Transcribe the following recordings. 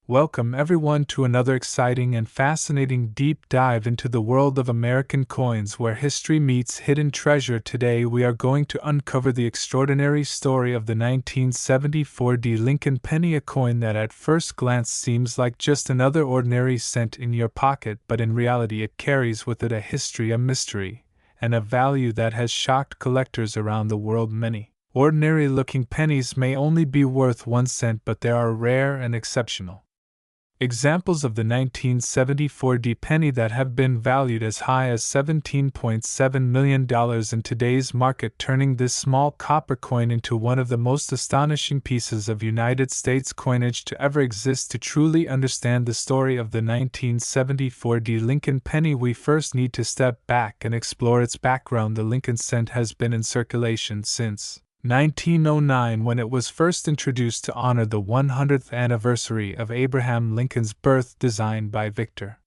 Welcome everyone to another exciting and fascinating deep dive into the world of American coins where history meets hidden treasure. Today we are going to uncover the extraordinary story of the 1974 D Lincoln penny, a coin that at first glance seems like just another ordinary cent in your pocket, but in reality it carries with it a history, a mystery, and a value that has shocked collectors around the world. Many ordinary looking pennies may only be worth 1 cent, but they are rare and exceptional examples of the 1974 D penny that have been valued as high as $17.7 million in today's market, turning this small copper coin into one of the most astonishing pieces of United States coinage to ever exist. To truly understand the story of the 1974 D Lincoln penny, we first need to step back and explore its background. The Lincoln cent has been in circulation since 1909, when it was first introduced to honor the 100th anniversary of Abraham Lincoln's birth. Designed by Victor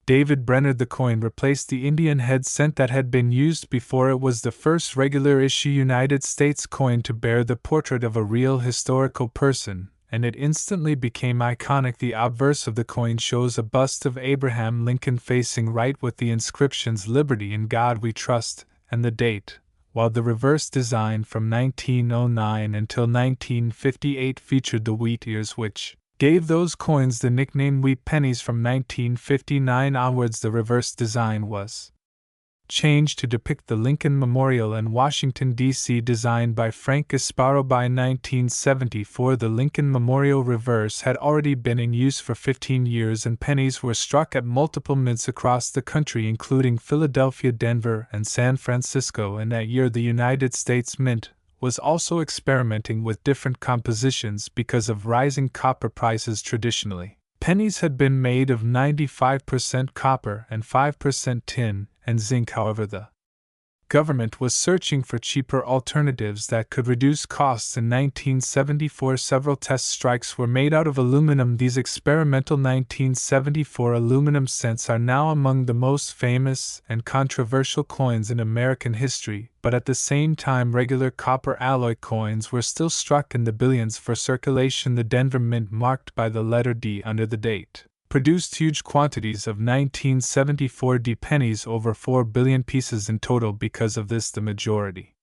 David Brenner, the coin replaced the Indian head cent that had been used before. It was the first regular issue United States coin to bear the portrait of a real historical person, and it instantly became iconic. The obverse of the coin shows a bust of Abraham Lincoln facing right with the inscriptions "Liberty in God We Trust" and the date, while the reverse design from 1909 until 1958 featured the wheat ears, which gave those coins the nickname wheat pennies. From 1959 onwards, the reverse design was changed to depict the Lincoln Memorial in Washington, D.C., designed by Frank Gasparo. By 1974, the Lincoln Memorial reverse had already been in use for 15 years, and pennies were struck at multiple mints across the country, including Philadelphia, Denver, and San Francisco. In that year, the United States Mint was also experimenting with different compositions because of rising copper prices. Traditionally, pennies had been made of 95% copper and 5% tin and zinc. However, the government was searching for cheaper alternatives that could reduce costs. In 1974, several test strikes were made out of aluminum. These experimental 1974 aluminum cents are now among the most famous and controversial coins in American history, but at the same time, regular copper alloy coins were still struck in the billions for circulation. The Denver Mint, marked by the letter D under the date, produced huge quantities of 1974 D pennies, over 4 billion pieces in total. Because of this, the majority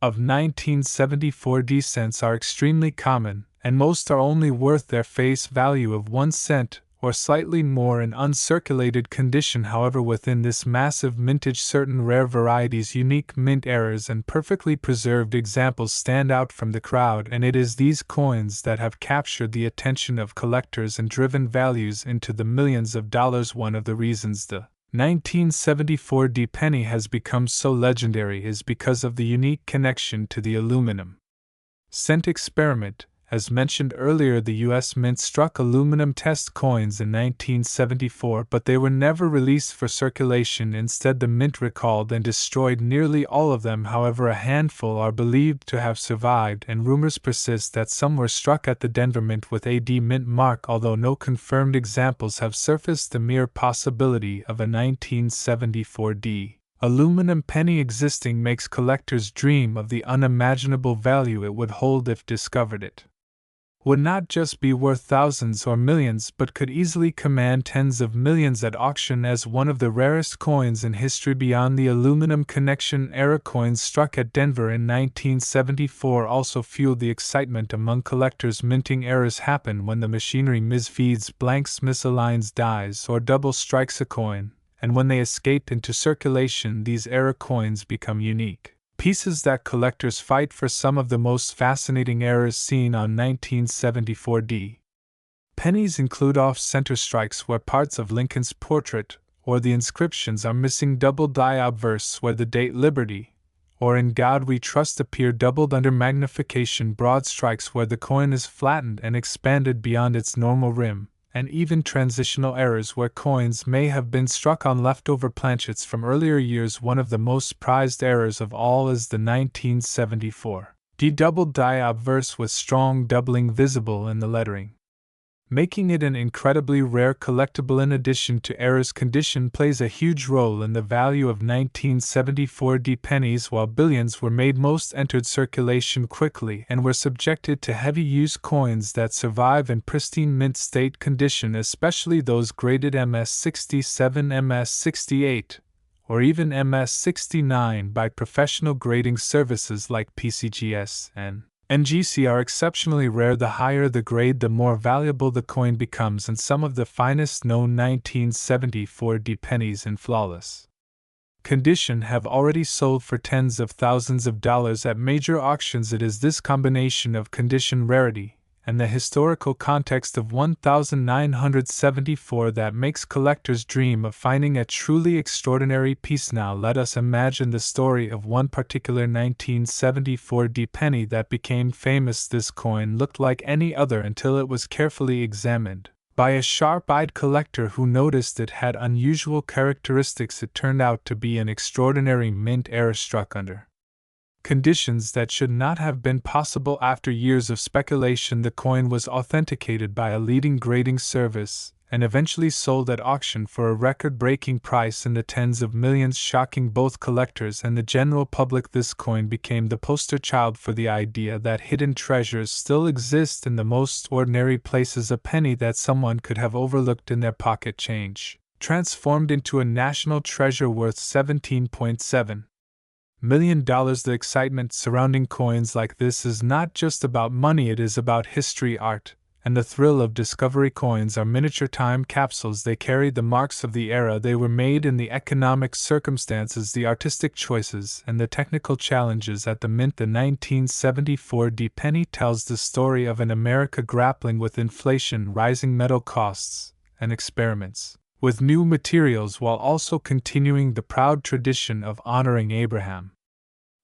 of 1974 D cents are extremely common, and most are only worth their face value of 1 cent or slightly more in uncirculated condition. However, within this massive mintage, certain rare varieties, unique mint errors, and perfectly preserved examples stand out from the crowd, and it is these coins that have captured the attention of collectors and driven values into the millions of dollars. One of the reasons the 1974 D penny has become so legendary is because of the unique connection to the aluminum cent experiment. As mentioned earlier, the U.S. Mint struck aluminum test coins in 1974, but they were never released for circulation. Instead, the Mint recalled and destroyed nearly all of them. However, a handful are believed to have survived, and rumors persist that some were struck at the Denver Mint with a D Mint mark. Although no confirmed examples have surfaced, the mere possibility of a 1974 D aluminum penny existing makes collectors dream of the unimaginable value it would hold if discovered. It would not just be worth thousands or millions, but could easily command tens of millions at auction. As one of the rarest coins in history beyond the aluminum connection, era coins struck at Denver in 1974 also fueled the excitement among collectors. Minting errors happen when the machinery misfeeds, blanks, misaligns, dies, or double strikes a coin, and when they escape into circulation, these era coins become unique pieces that collectors fight for. Some of the most fascinating errors seen on 1974 D pennies include off-center strikes where parts of Lincoln's portrait or the inscriptions are missing, double die obverse where the date "Liberty" or "In God We Trust" appear doubled under magnification, broad strikes where the coin is flattened and expanded beyond its normal rim, and even transitional errors where coins may have been struck on leftover planchets from earlier years. One of the most prized errors of all is the 1974 D double die obverse with strong doubling visible in the lettering. making it an incredibly rare collectible. In addition to era's condition plays a huge role in the value of 1974 D pennies. While billions were made, most entered circulation quickly and were subjected to heavy use. Coins that survive in pristine mint state condition, especially those graded MS67, MS68, or even MS69 by professional grading services like PCGS and NGC, are exceptionally rare. The higher the grade, the more valuable the coin becomes, and some of the finest known 1974 D pennies in flawless condition have already sold for tens of thousands of dollars at major auctions. It is this combination of condition, rarity, and the historical context of 1974 that makes collectors dream of finding a truly extraordinary piece. Now let us imagine the story of one particular 1974 D penny that became famous. This coin looked like any other until it was carefully examined by a sharp-eyed collector who noticed it had unusual characteristics. It turned out to be an extraordinary mint error struck under conditions that should not have been possible. After years of speculation, the coin was authenticated by a leading grading service and eventually sold at auction for a record-breaking price in the tens of millions, shocking both collectors and the general public. This coin became the poster child for the idea that hidden treasures still exist in the most ordinary places. A penny that someone could have overlooked in their pocket change, transformed into a national treasure worth $17.7 million. The excitement surrounding coins like this is not just about money, it is about history, art, and the thrill of discovery. Coins are miniature time capsules. They carry the marks of the era they were made in, the economic circumstances, the artistic choices, and the technical challenges at the mint. The 1974 D penny tells the story of an America grappling with inflation, rising metal costs, and experiments with new materials, while also continuing the proud tradition of honoring Abraham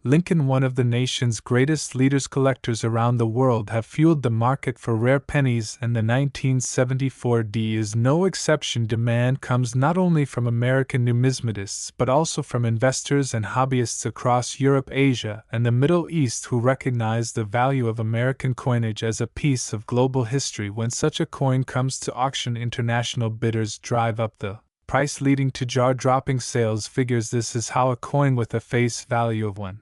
Lincoln. One of the nation's greatest leaders. Collectors around the world have fueled the market for rare pennies, and the 1974 D is no exception. Demand comes not only from American numismatists but also from investors and hobbyists across Europe, Asia, and the Middle East who recognize the value of American coinage as a piece of global history. When such a coin comes to auction, international bidders drive up the price, leading to jaw-dropping sales figures. This is how a coin with a face value of $1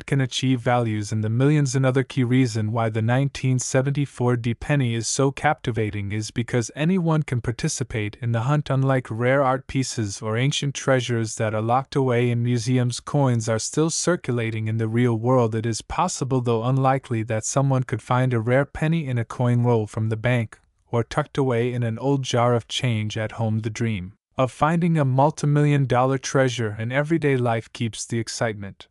can achieve values in the millions. Another key reason why the 1974 D penny is so captivating is because anyone can participate in the hunt. Unlike rare art pieces or ancient treasures that are locked away in museums, coins are still circulating in the real world. It is possible, though unlikely, that someone could find a rare penny in a coin roll from the bank or tucked away in an old jar of change at home. The dream of finding a multimillion-dollar treasure in everyday life keeps the excitement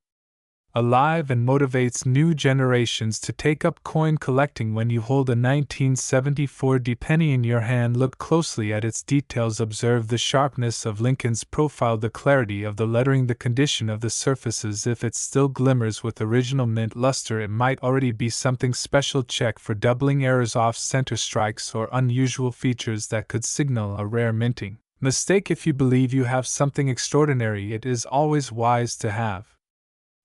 alive and motivates new generations to take up coin collecting. When you hold a 1974 D penny in your hand, look closely at its details. Observe the sharpness of Lincoln's profile, the clarity of the lettering, the condition of the surfaces. If it still glimmers with original mint luster, it might already be something special. Check for doubling errors, off-center strikes, or unusual features that could signal a rare minting mistake. If you believe you have something extraordinary, it is always wise to have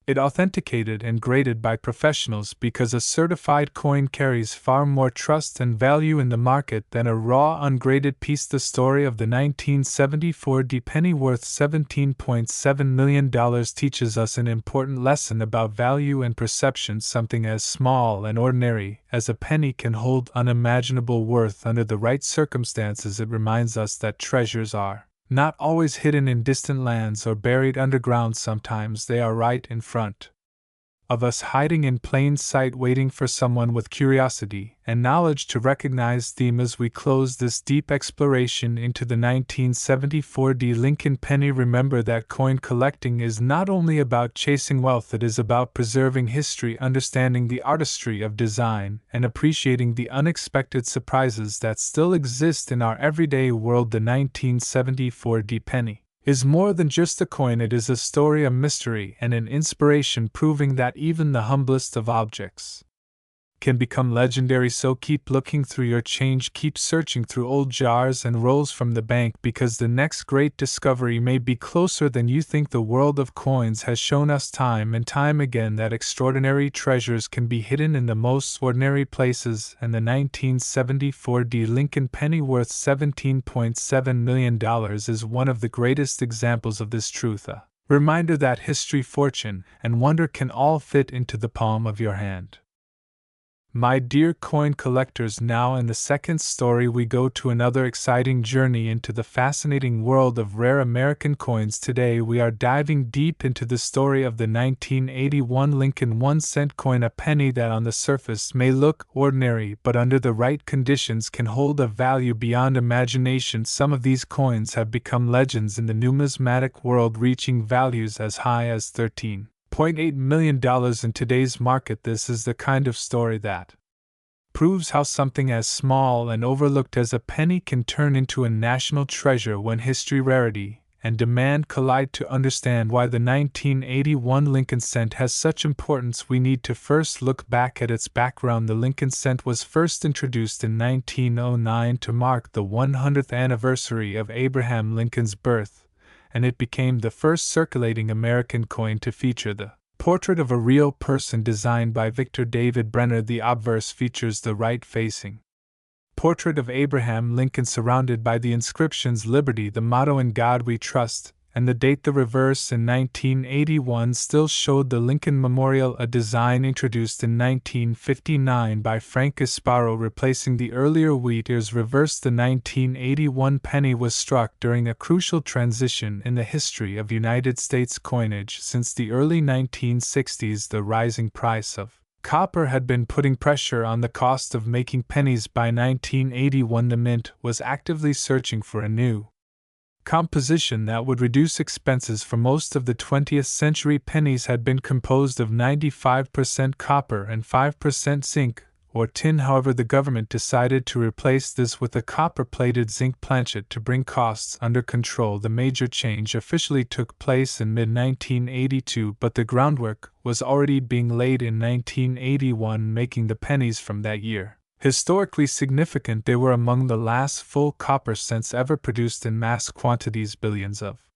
it authenticated and graded by professionals, because a certified coin carries far more trust and value in the market than a raw, ungraded piece. The story of the 1974 D penny worth $17.7 million teaches us an important lesson about value and perception. Something as small and ordinary as a penny can hold unimaginable worth under the right circumstances. It reminds us that treasures are not always hidden in distant lands or buried underground. Sometimes they are right in front of us, hiding in plain sight, waiting for someone with curiosity and knowledge to recognize. Theme as we close this deep exploration into the 1974 D Lincoln penny. Remember that coin collecting is not only about chasing wealth, it is about preserving history, understanding the artistry of design, and appreciating the unexpected surprises that still exist in our everyday world. The 1974 D penny is more than just a coin. It is a story, a mystery, and an inspiration, proving that even the humblest of objects can become legendary, so keep looking through your change, keep searching through old jars and rolls from the bank, because the next great discovery may be closer than you think. The world of coins has shown us time and time again that extraordinary treasures can be hidden in the most ordinary places, and the 1974 D. Lincoln penny worth $17.7 million is one of the greatest examples of this truth, a reminder that history, fortune, and wonder can all fit into the palm of your hand. My dear coin collectors, now in the second story we go to another exciting journey into the fascinating world of rare American coins. Today we are diving deep into the story of the 1981 Lincoln 1-cent coin, a penny that on the surface may look ordinary but under the right conditions can hold a value beyond imagination. Some of these coins have become legends in the numismatic world, reaching values as high as $13.8 million in today's market. This is the kind of story that proves how something as small and overlooked as a penny can turn into a national treasure when history, rarity, and demand collide. To understand why the 1981 Lincoln cent has such importance, we need to first look back at its background. The Lincoln cent was first introduced in 1909 to mark the 100th anniversary of Abraham Lincoln's birth, and it became the first circulating American coin to feature the portrait of a real person designed by Victor David Brenner. The obverse features the right-facing portrait of Abraham Lincoln surrounded by the inscriptions "Liberty," the motto "In God We Trust," and the date. The reverse in 1981 still showed the Lincoln Memorial, a design introduced in 1959 by Frank Gasparo, replacing the earlier wheat ears. Reverse. The 1981 penny was struck during a crucial transition in the history of United States coinage. Since the early 1960s, the rising price of copper had been putting pressure on the cost of making pennies. By 1981, the mint was actively searching for a new composition that would reduce expenses. For most of the 20th century, pennies had been composed of 95% copper and 5% zinc, or tin. However, the government decided to replace this with a copper-plated zinc planchet to bring costs under control. The major change officially took place in mid-1982, but the groundwork was already being laid in 1981, making the pennies from that year historically significant. They were among the last full copper cents ever produced in mass quantities. Billions of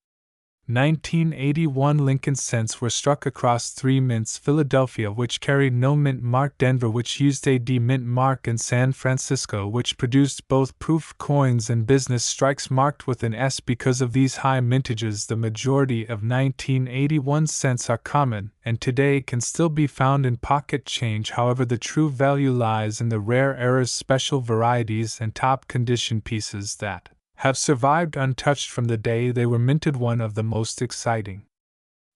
1981 Lincoln cents were struck across three mints: Philadelphia, which carried no mint mark; Denver, which used a D mint mark; and San Francisco, which produced both proof coins and business strikes marked with an S. Because of these high mintages, the majority of 1981 cents are common, and today can still be found in pocket change. However, the true value lies in the rare errors, special varieties, and top condition pieces that have survived untouched from the day they were minted. One of the most exciting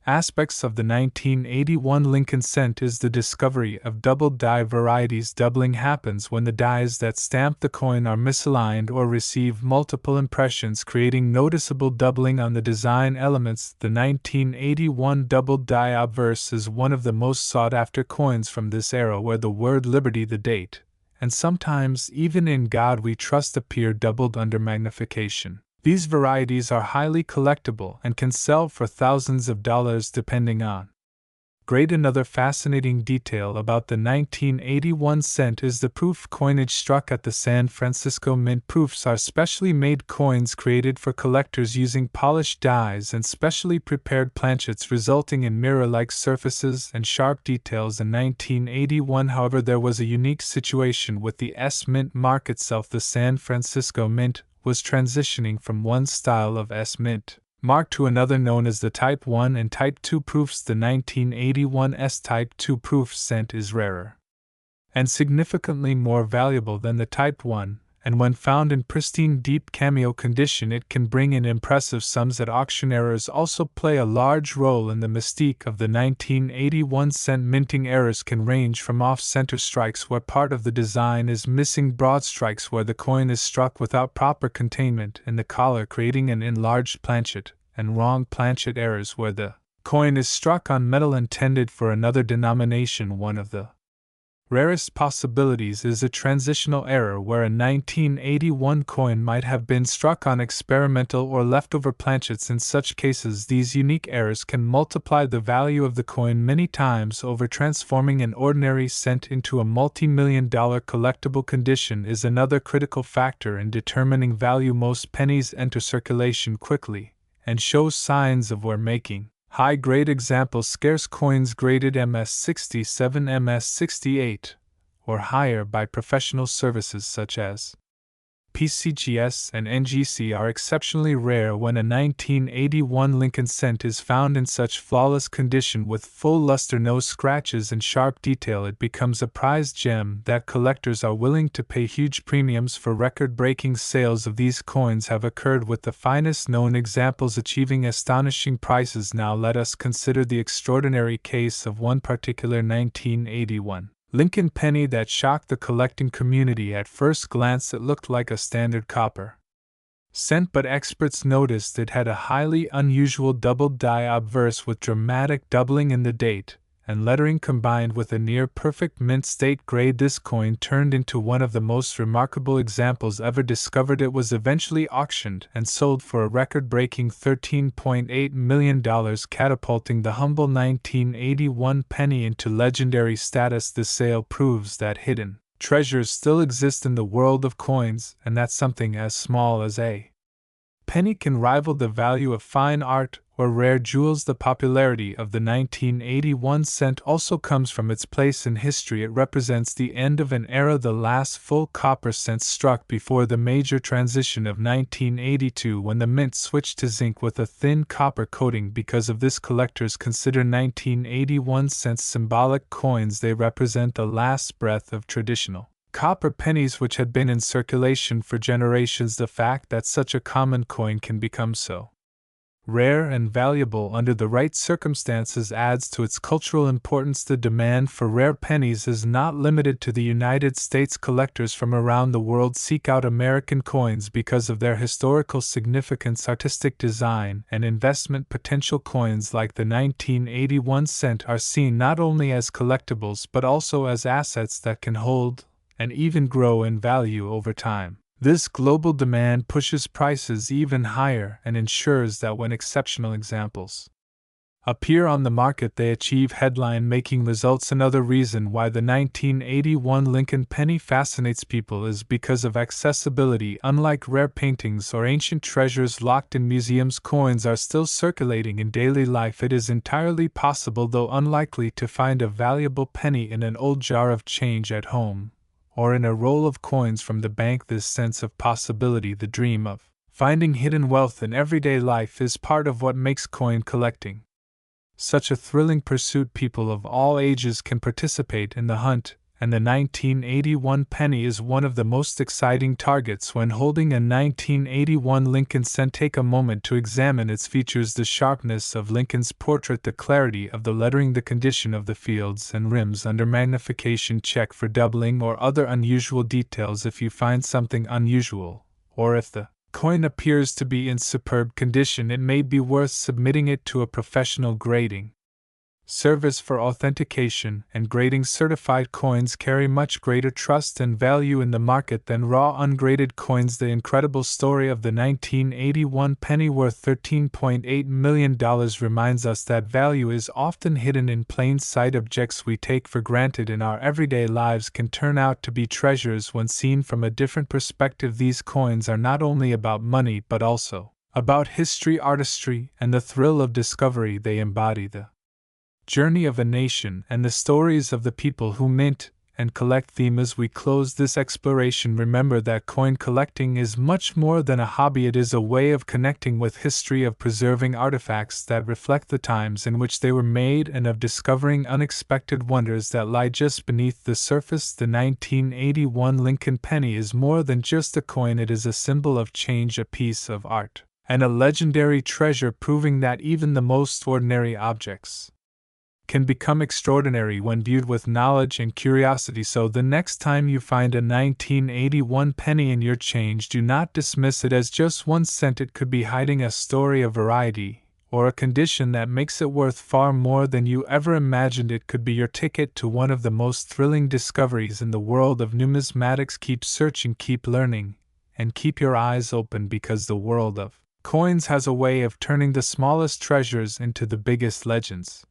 aspects of the 1981 Lincoln cent is the discovery of double die varieties. Doubling happens when the dies that stamp the coin are misaligned or receive multiple impressions, creating noticeable doubling on the design elements. The 1981 double die obverse is one of the most sought-after coins from this era, where the word Liberty, the date, and sometimes even In God We Trust appear doubled under magnification. These varieties are highly collectible and can sell for thousands of dollars depending on grade. Another fascinating detail about the 1981 cent is the proof coinage struck at the San Francisco Mint. Proofs are specially made coins created for collectors using polished dies and specially prepared planchets, resulting in mirror-like surfaces and sharp details. In 1981, however, there was a unique situation with the S Mint mark itself. The San Francisco Mint was transitioning from one style of S Mint mark to another known as the Type 1 and Type 2 proofs. The 1981 S Type 2 proof cent is rarer and significantly more valuable than the Type 1, and when found in pristine deep cameo condition it can bring in impressive sums at auction. Errors also play a large role in the mystique of the 1981 cent. Minting errors can range from off-center strikes where part of the design is missing, broad strikes where the coin is struck without proper containment in the collar, creating an enlarged planchet, and wrong planchet errors where the coin is struck on metal intended for another denomination. One of the Rarest possibilities is a transitional error where a 1981 coin might have been struck on experimental or leftover planchets. In such cases, these unique errors can multiply the value of the coin many times over, transforming an ordinary cent into a multi-million-dollar collectible. Condition is another critical factor in determining value. Most pennies enter circulation quickly and show signs of wear making. High-grade examples, scarce coins graded MS-67, MS-68, or higher by professional services such as PCGS and NGC, are exceptionally rare. When a 1981 Lincoln cent is found in such flawless condition with full luster, no scratches, and sharp detail, it becomes a prized gem that collectors are willing to pay huge premiums for. Record-breaking sales of these coins have occurred, with the finest known examples achieving astonishing prices. Now let us consider the extraordinary case of one particular 1981 Lincoln penny that shocked the collecting community. At first glance it looked like a standard copper cent, but experts noticed it had a highly unusual doubled die obverse with dramatic doubling in the date and lettering combined with a near-perfect mint-state grade. This coin turned into one of the most remarkable examples ever discovered. It was eventually auctioned and sold for a record-breaking $13.8 million, catapulting the humble 1981 penny into legendary status. This sale proves that hidden treasures still exist in the world of coins, and that something as small as a penny can rival the value of fine art or rare jewels. The popularity of the 1981 cent also comes from its place in history. It represents the end of an era, the last full copper cent struck before the major transition of 1982, when the mint switched to zinc with a thin copper coating. Because of this, collectors consider 1981 cents symbolic coins. They represent the last breath of traditional copper pennies which had been in circulation for generations. The fact that such a common coin can become so rare and valuable under the right circumstances adds to its cultural importance. The demand for rare pennies is not limited to the United States. Collectors from around the world seek out American coins because of their historical significance, artistic design, and investment potential. Coins like the 1981 cent are seen not only as collectibles but also as assets that can hold and even grow in value over time. This global demand pushes prices even higher and ensures that when exceptional examples appear on the market, they achieve headline-making results. Another reason why the 1981 Lincoln penny fascinates people is because of accessibility. Unlike rare paintings or ancient treasures locked in museums, coins are still circulating in daily life. It is entirely possible, though unlikely, to find a valuable penny in an old jar of change at home, or in a roll of coins from the bank. This sense of possibility, the dream of finding hidden wealth in everyday life, is part of what makes coin collecting such a thrilling pursuit. People of all ages can participate in the hunt, and the 1981 penny is one of the most exciting targets. When holding a 1981 Lincoln cent, take a moment to examine its features: the sharpness of Lincoln's portrait, the clarity of the lettering, the condition of the fields and rims under magnification. Check for doubling or other unusual details. If you find something unusual, or if the coin appears to be in superb condition, it may be worth submitting it to a professional grading service for authentication and grading. Certified coins carry much greater trust and value in the market than raw ungraded coins. The incredible story of the 1981 penny, worth $13.8 million, reminds us that value is often hidden in plain sight. Objects we take for granted in our everyday lives can turn out to be treasures when seen from a different perspective. These coins are not only about money but also about history, artistry, and the thrill of discovery. They embody the journey of a nation and the stories of the people who mint and collect them. As we close this exploration, remember that coin collecting is much more than a hobby. It is a way of connecting with history, of preserving artifacts that reflect the times in which they were made, and of discovering unexpected wonders that lie just beneath the surface. The 1981 Lincoln penny is more than just a coin. It is a symbol of change, a piece of art, and a legendary treasure, proving that even the most ordinary objects can become extraordinary when viewed with knowledge and curiosity. So the next time you find a 1981 penny in your change, do not dismiss it as just 1 cent. It could be hiding a story, a variety, or a condition that makes it worth far more than you ever imagined. It could be your ticket to one of the most thrilling discoveries in the world of numismatics. Keep searching, keep learning, and keep your eyes open, because the world of coins has a way of turning the smallest treasures into the biggest legends.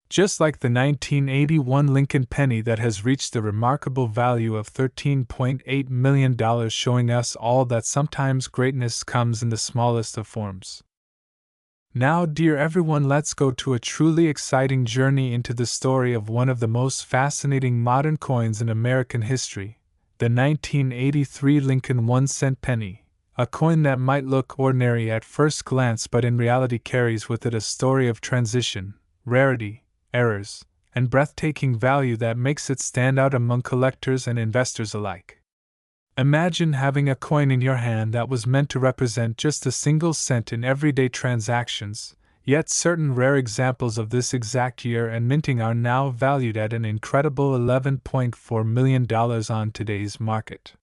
Just like the 1981 Lincoln penny that has reached the remarkable value of $13.8 million, showing us all that sometimes greatness comes in the smallest of forms. Now, dear everyone, let's go to a truly exciting journey into the story of one of the most fascinating modern coins in American history, the 1983 Lincoln 1-cent penny, a coin that might look ordinary at first glance but in reality carries with it a story of transition, rarity, errors, and breathtaking value that makes it stand out among collectors and investors alike. Imagine having a coin in your hand that was meant to represent just a single cent in everyday transactions, yet certain rare examples of this exact year and minting are now valued at an incredible $11.4 million on today's market.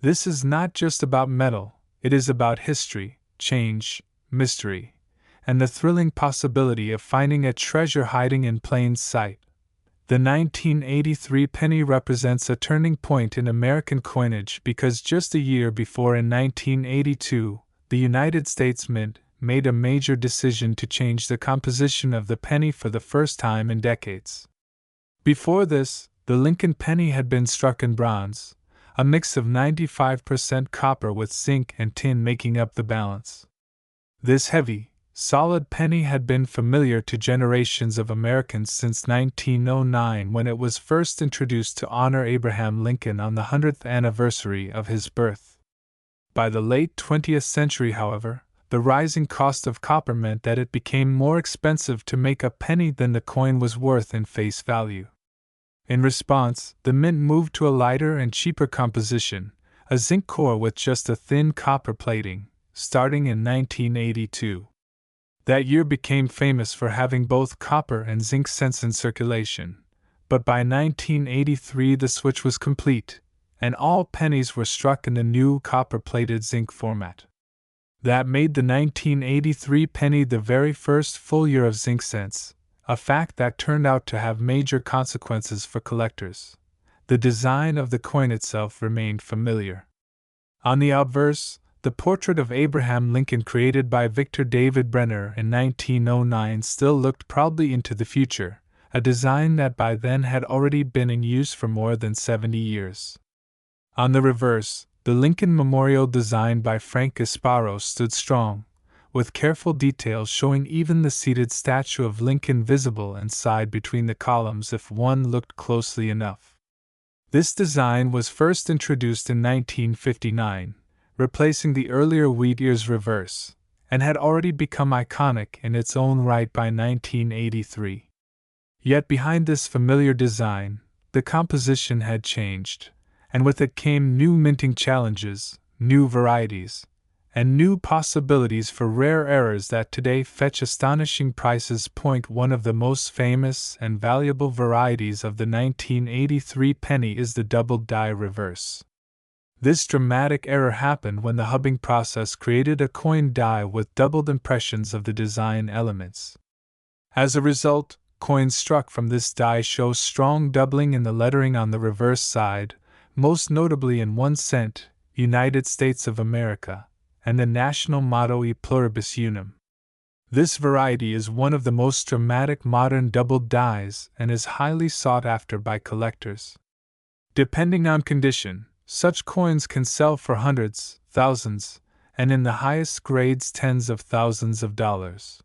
This is not just about metal, it is about history, change, mystery, and the thrilling possibility of finding a treasure hiding in plain sight. The 1983 penny represents a turning point in American coinage because just a year before, in 1982, the United States Mint made a major decision to change the composition of the penny for the first time in decades. Before this, the Lincoln penny had been struck in bronze, a mix of 95% copper with zinc and tin making up the balance. This heavy, solid penny had been familiar to generations of Americans since 1909, when it was first introduced to honor Abraham Lincoln on the 100th anniversary of his birth. By the late 20th century, however, the rising cost of copper meant that it became more expensive to make a penny than the coin was worth in face value. In response, the mint moved to a lighter and cheaper composition, a zinc core with just a thin copper plating, starting in 1982. That year became famous for having both copper and zinc cents in circulation, but by 1983 the switch was complete, and all pennies were struck in the new copper-plated zinc format. That made the 1983 penny the very first full year of zinc cents, a fact that turned out to have major consequences for collectors. The design of the coin itself remained familiar. On the obverse, the portrait of Abraham Lincoln created by Victor David Brenner in 1909 still looked proudly into the future, a design that by then had already been in use for more than 70 years. On the reverse, the Lincoln Memorial designed by Frank Gasparo stood strong, with careful details showing even the seated statue of Lincoln visible inside between the columns if one looked closely enough. This design was first introduced in 1959, replacing the earlier wheat ears reverse, and had already become iconic in its own right by 1983. Yet behind this familiar design, the composition had changed, and with it came new minting challenges, new varieties, and new possibilities for rare errors that today fetch astonishing prices. One of the most famous and valuable varieties of the 1983 penny is the doubled die reverse. This dramatic error happened when the hubbing process created a coin die with doubled impressions of the design elements. As a result, coins struck from this die show strong doubling in the lettering on the reverse side, most notably in 1 cent, United States of America, and the national motto E pluribus unum. This variety is one of the most dramatic modern doubled dies and is highly sought after by collectors. Depending on condition, such coins can sell for hundreds, thousands, and in the highest grades tens of thousands of dollars.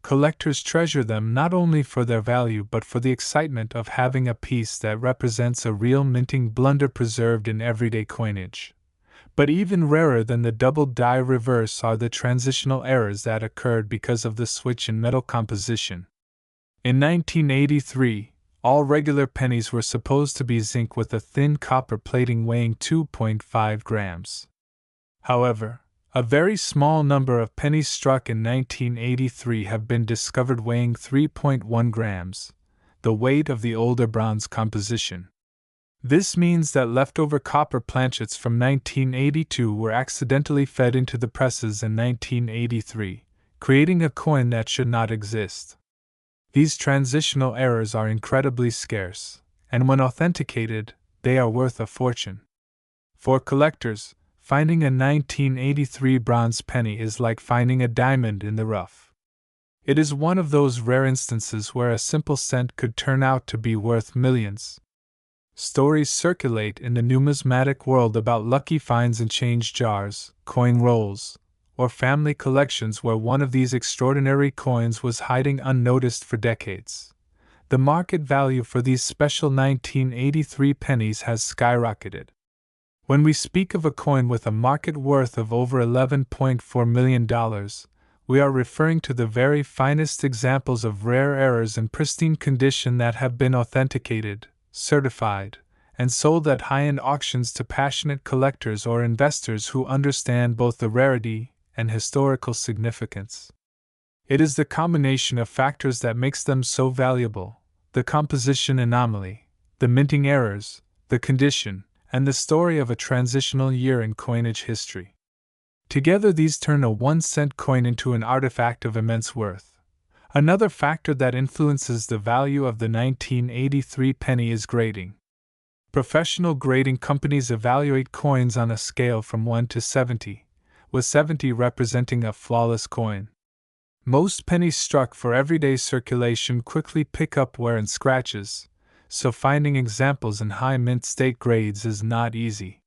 Collectors treasure them not only for their value but for the excitement of having a piece that represents a real minting blunder preserved in everyday coinage. But even rarer than the double die reverse are the transitional errors that occurred because of the switch in metal composition. In 1983, all regular pennies were supposed to be zinc with a thin copper plating weighing 2.5 grams. However, a very small number of pennies struck in 1983 have been discovered weighing 3.1 grams, the weight of the older bronze composition. This means that leftover copper planchets from 1982 were accidentally fed into the presses in 1983, creating a coin that should not exist. These transitional errors are incredibly scarce, and when authenticated, they are worth a fortune. For collectors, finding a 1983 bronze penny is like finding a diamond in the rough. It is one of those rare instances where a simple cent could turn out to be worth millions. Stories circulate in the numismatic world about lucky finds in change jars, coin rolls, or family collections where one of these extraordinary coins was hiding unnoticed for decades. The market value for these special 1983 pennies has skyrocketed. When we speak of a coin with a market worth of over $11.4 million, we are referring to the very finest examples of rare errors in pristine condition that have been authenticated, certified, and sold at high-end auctions to passionate collectors or investors who understand both the rarity and historical significance. It is the combination of factors that makes them so valuable: the composition anomaly, the minting errors, the condition, and the story of a transitional year in coinage history. Together, these turn a 1-cent coin into an artifact of immense worth. Another factor that influences the value of the 1983 penny is grading. Professional grading companies evaluate coins on a scale from 1 to 70, with 70 representing a flawless coin. Most pennies struck for everyday circulation quickly pick up wear and scratches, so finding examples in high mint state grades is not easy.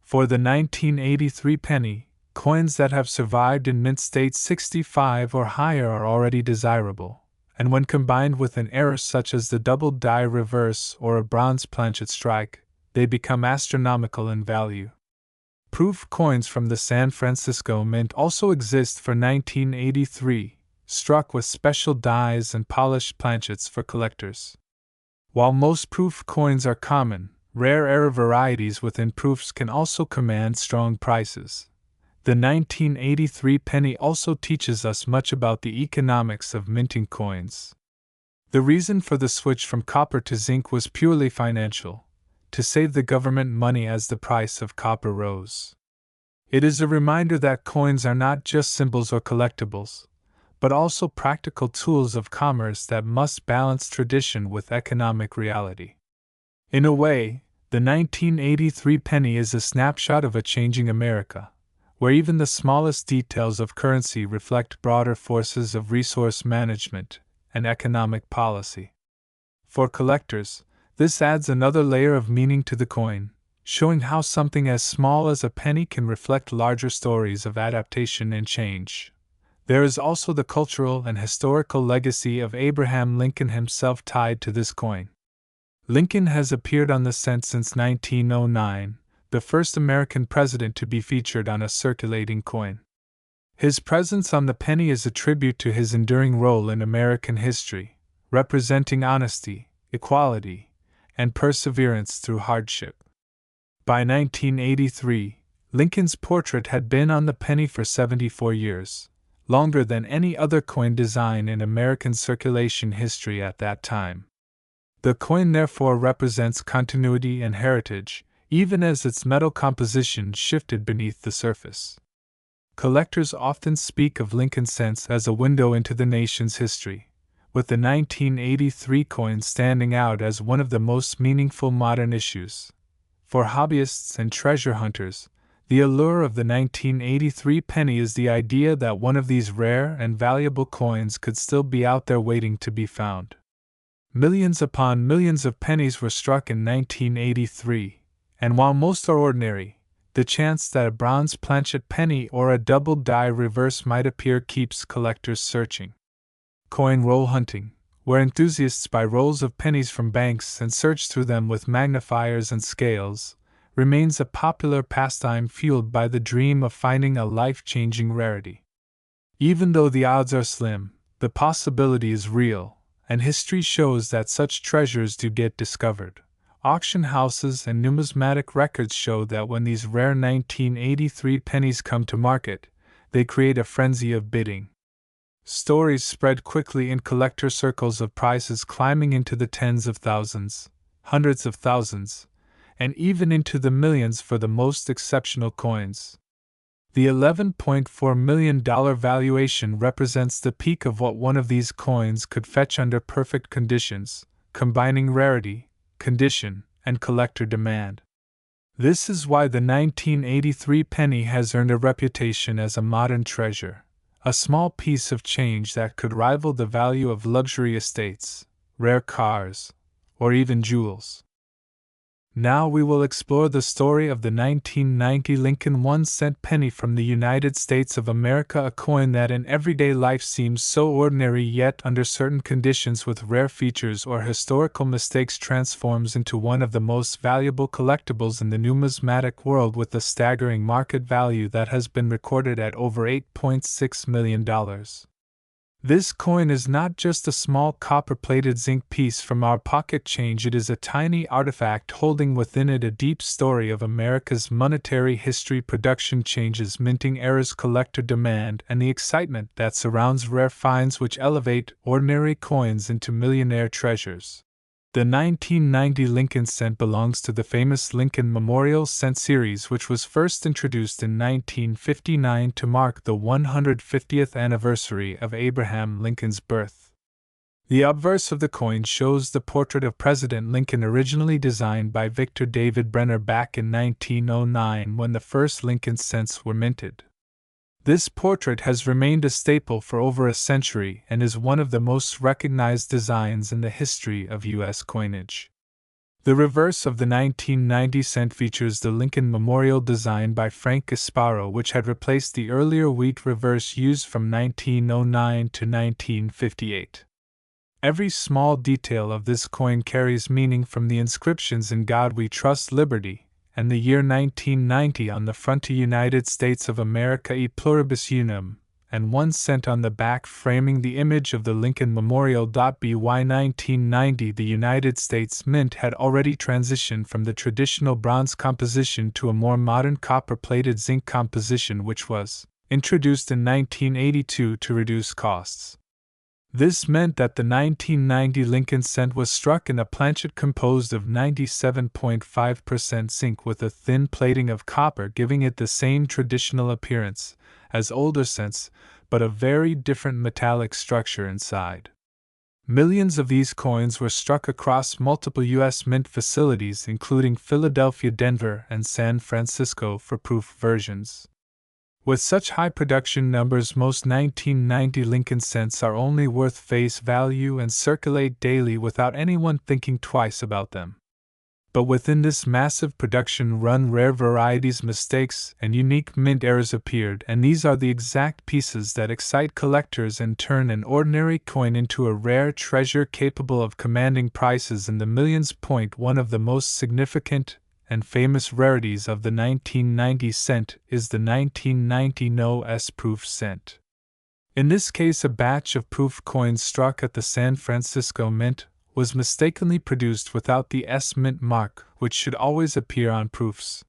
For the 1983 penny, coins that have survived in mint state 65 or higher are already desirable, and when combined with an error such as the double die reverse or a bronze planchet strike, they become astronomical in value. Proof coins from the San Francisco Mint also exist for 1983, struck with special dies and polished planchets for collectors. While most proof coins are common, rare error varieties within proofs can also command strong prices. The 1983 penny also teaches us much about the economics of minting coins. The reason for the switch from copper to zinc was purely financial, to save the government money as the price of copper rose. It is a reminder that coins are not just symbols or collectibles, but also practical tools of commerce that must balance tradition with economic reality. In a way, the 1983 penny is a snapshot of a changing America, where even the smallest details of currency reflect broader forces of resource management and economic policy. For collectors, this adds another layer of meaning to the coin, showing how something as small as a penny can reflect larger stories of adaptation and change. There is also the cultural and historical legacy of Abraham Lincoln himself tied to this coin. Lincoln has appeared on the cent since 1909, the first American president to be featured on a circulating coin. His presence on the penny is a tribute to his enduring role in American history, representing honesty, equality, and perseverance through hardship. By 1983, Lincoln's portrait had been on the penny for 74 years, longer than any other coin design in American circulation history at that time. The coin therefore represents continuity and heritage, even as its metal composition shifted beneath the surface. Collectors often speak of Lincoln cents as a window into the nation's history, with the 1983 coin standing out as one of the most meaningful modern issues. For hobbyists and treasure hunters, the allure of the 1983 penny is the idea that one of these rare and valuable coins could still be out there waiting to be found. Millions upon millions of pennies were struck in 1983, and while most are ordinary, the chance that a bronze planchet penny or a double die reverse might appear keeps collectors searching. Coin roll hunting, where enthusiasts buy rolls of pennies from banks and search through them with magnifiers and scales, remains a popular pastime fueled by the dream of finding a life-changing rarity. Even though the odds are slim, the possibility is real, and history shows that such treasures do get discovered. Auction houses and numismatic records show that when these rare 1983 pennies come to market, they create a frenzy of bidding. Stories spread quickly in collector circles of prices climbing into the tens of thousands, hundreds of thousands, and even into the millions for the most exceptional coins. The $11.4 million valuation represents the peak of what one of these coins could fetch under perfect conditions, combining rarity, condition, and collector demand. This is why the 1983 penny has earned a reputation as a modern treasure, a small piece of change that could rival the value of luxury estates, rare cars, or even jewels. Now we will explore the story of the 1990 Lincoln 1-cent penny from the United States of America, a coin that in everyday life seems so ordinary, yet under certain conditions with rare features or historical mistakes transforms into one of the most valuable collectibles in the numismatic world, with a staggering market value that has been recorded at over $8.6 million. This coin is not just a small copper-plated zinc piece from our pocket change, it is a tiny artifact holding within it a deep story of America's monetary history, production changes, minting eras, collector demand, and the excitement that surrounds rare finds which elevate ordinary coins into millionaire treasures. The 1990 Lincoln cent belongs to the famous Lincoln Memorial Cent series, which was first introduced in 1959 to mark the 150th anniversary of Abraham Lincoln's birth. The obverse of the coin shows the portrait of President Lincoln, originally designed by Victor David Brenner back in 1909 when the first Lincoln cents were minted. This portrait has remained a staple for over a century and is one of the most recognized designs in the history of U.S. coinage. The reverse of the 1990 cent features the Lincoln Memorial design by Frank Gasparo, which had replaced the earlier wheat reverse used from 1909 to 1958. Every small detail of this coin carries meaning, from the inscriptions "In God We Trust, Liberty," and the year 1990 on the front to "United States of America e pluribus unum," and 1 cent on the back framing the image of the Lincoln Memorial. By 1990, the United States Mint had already transitioned from the traditional bronze composition to a more modern copper-plated zinc composition, which was introduced in 1982 to reduce costs. This meant that the 1990 Lincoln cent was struck in a planchet composed of 97.5% zinc with a thin plating of copper, giving it the same traditional appearance as older cents, but a very different metallic structure inside. Millions of these coins were struck across multiple U.S. mint facilities, including Philadelphia, Denver, and San Francisco, for proof versions. With such high production numbers, most 1990 Lincoln cents are only worth face value and circulate daily without anyone thinking twice about them. But within this massive production run, rare varieties, mistakes, and unique mint errors appeared, and these are the exact pieces that excite collectors and turn an ordinary coin into a rare treasure capable of commanding prices in the millions. One of the most significant and famous rarities of the 1990 cent is the 1990 No-S proof cent. In this case, a batch of proof coins struck at the San Francisco Mint was mistakenly produced without the S mint mark, which should always appear on proofs.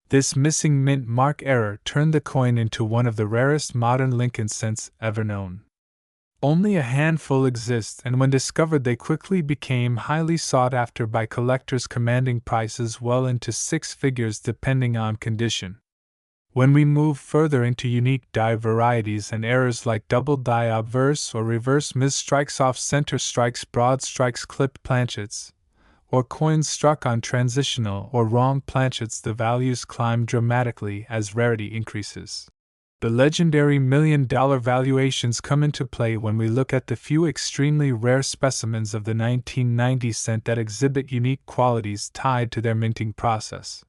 This missing mint mark error turned the coin into one of the rarest modern Lincoln cents ever known. Only a handful exist, and when discovered they quickly became highly sought after by collectors, commanding prices well into six figures depending on condition. When we move further into unique die varieties and errors like double die, obverse or reverse misstrikes, off-center strikes, broad strikes, clipped planchets, or coins struck on transitional or wrong planchets, the values climb dramatically as rarity increases. The legendary $1 million valuations come into play when we look at the few extremely rare specimens of the 1990 cent that exhibit unique qualities tied to their minting process.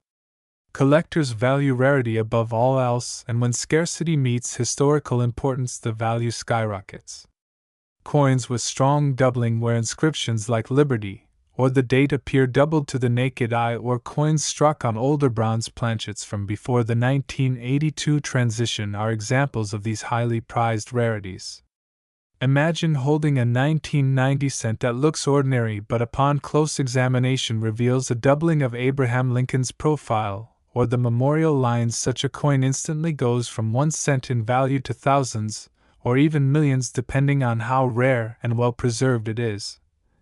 Collectors value rarity above all else, and when scarcity meets historical importance, the value skyrockets. Coins with strong doubling, where inscriptions like Liberty or the date appear doubled to the naked eye, or coins struck on older bronze planchets from before the 1982 transition, are examples of these highly prized rarities. Imagine holding a 1990 cent that looks ordinary but upon close examination reveals a doubling of Abraham Lincoln's profile, or the memorial lines. Such a coin instantly goes from 1 cent in value to thousands, or even millions, depending on how rare and well preserved it is.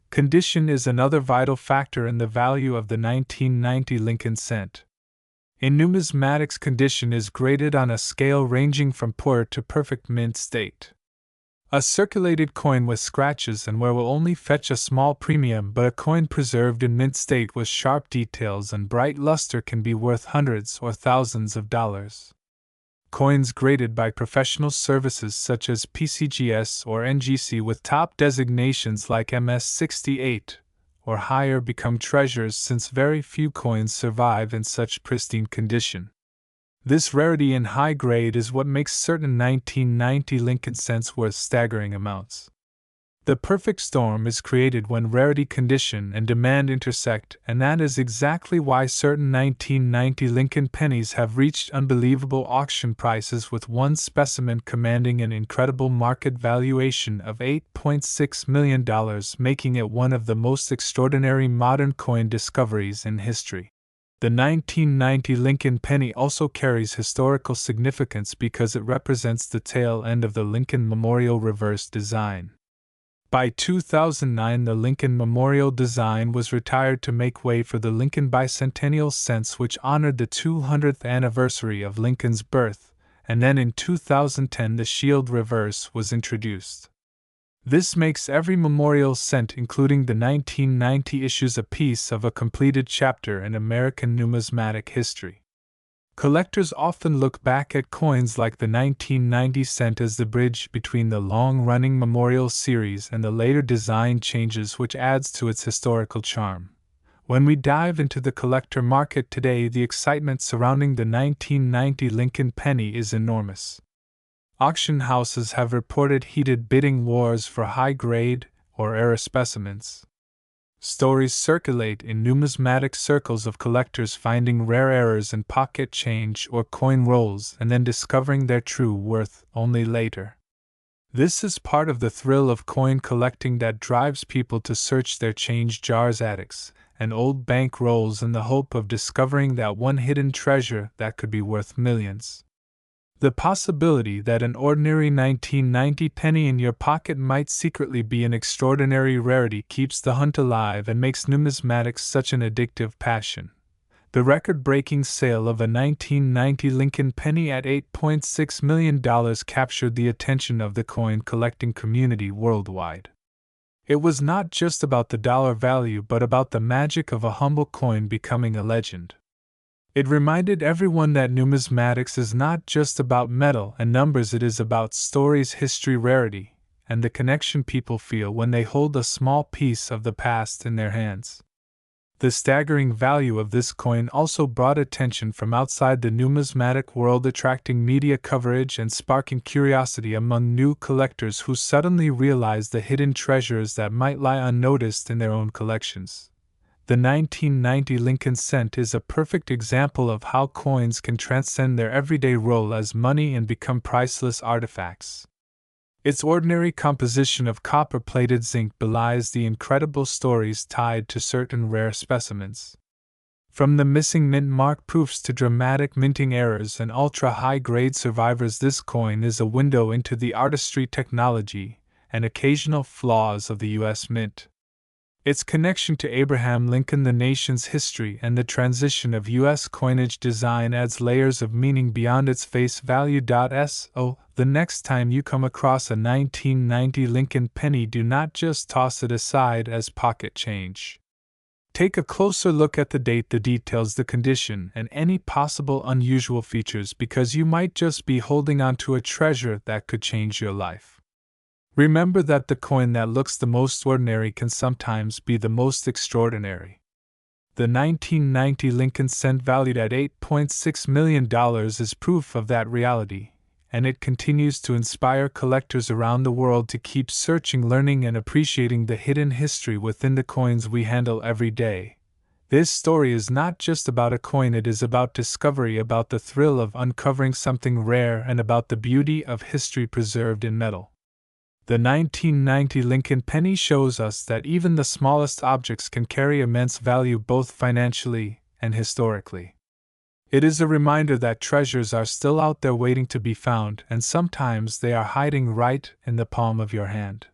Condition is another vital factor in the value of the 1990 Lincoln cent. A numismatic's condition is graded on a scale ranging from poor to perfect mint state. A circulated coin with scratches and wear will only fetch a small premium, but a coin preserved in mint state with sharp details and bright luster can be worth hundreds or thousands of dollars. Coins graded by professional services such as PCGS or NGC with top designations like MS68 or higher become treasures, since very few coins survive in such pristine condition. This rarity and high grade is what makes certain 1990 Lincoln cents worth staggering amounts. The perfect storm is created when rarity, condition, and demand intersect, and that is exactly why certain 1990 Lincoln pennies have reached unbelievable auction prices, with one specimen commanding an incredible market valuation of $8.6 million, making it one of the most extraordinary modern coin discoveries in history. The 1990 Lincoln penny also carries historical significance because it represents the tail end of the Lincoln Memorial reverse design. By 2009, the Lincoln Memorial design was retired to make way for the Lincoln Bicentennial Cents, which honored the 200th anniversary of Lincoln's birth, and then in 2010 the Shield Reverse was introduced. This makes every memorial cent, including the 1990 issues, a piece of a completed chapter in American numismatic history. Collectors often look back at coins like the 1990 cent as the bridge between the long-running memorial series and the later design changes, which adds to its historical charm. When we dive into the collector market today, the excitement surrounding the 1990 Lincoln penny is enormous. Auction houses have reported heated bidding wars for high-grade or rare specimens. Stories circulate in numismatic circles of collectors finding rare errors in pocket change or coin rolls and then discovering their true worth only later. This is part of the thrill of coin collecting that drives people to search their change jars, attics, and old bank rolls in the hope of discovering that one hidden treasure that could be worth millions. The possibility that an ordinary 1990 penny in your pocket might secretly be an extraordinary rarity keeps the hunt alive and makes numismatics such an addictive passion. The record-breaking sale of a 1990 Lincoln penny at $8.6 million captured the attention of the coin collecting community worldwide. It was not just about the dollar value, but about the magic of a humble coin becoming a legend. It reminded everyone that numismatics is not just about metal and numbers, it is about stories, history, rarity, and the connection people feel when they hold a small piece of the past in their hands. The staggering value of this coin also brought attention from outside the numismatic world, attracting media coverage and sparking curiosity among new collectors who suddenly realized the hidden treasures that might lie unnoticed in their own collections. The 1990 Lincoln cent is a perfect example of how coins can transcend their everyday role as money and become priceless artifacts. Its ordinary composition of copper-plated zinc belies the incredible stories tied to certain rare specimens. From the missing mint mark proofs to dramatic minting errors and ultra-high-grade survivors, this coin is a window into the artistry, technology, and occasional flaws of the U.S. Mint. Its connection to Abraham Lincoln, the nation's history, and the transition of U.S. coinage design adds layers of meaning beyond its face value. So, the next time you come across a 1990 Lincoln penny, do not just toss it aside as pocket change. Take a closer look at the date, the details, the condition, and any possible unusual features, because you might just be holding on to a treasure that could change your life. Remember that the coin that looks the most ordinary can sometimes be the most extraordinary. The 1990 Lincoln cent, valued at $8.6 million, is proof of that reality, and it continues to inspire collectors around the world to keep searching, learning, and appreciating the hidden history within the coins we handle every day. This story is not just about a coin, it is about discovery, about the thrill of uncovering something rare, and about the beauty of history preserved in metal. The 1990 Lincoln penny shows us that even the smallest objects can carry immense value, both financially and historically. It is a reminder that treasures are still out there waiting to be found, and sometimes they are hiding right in the palm of your hand.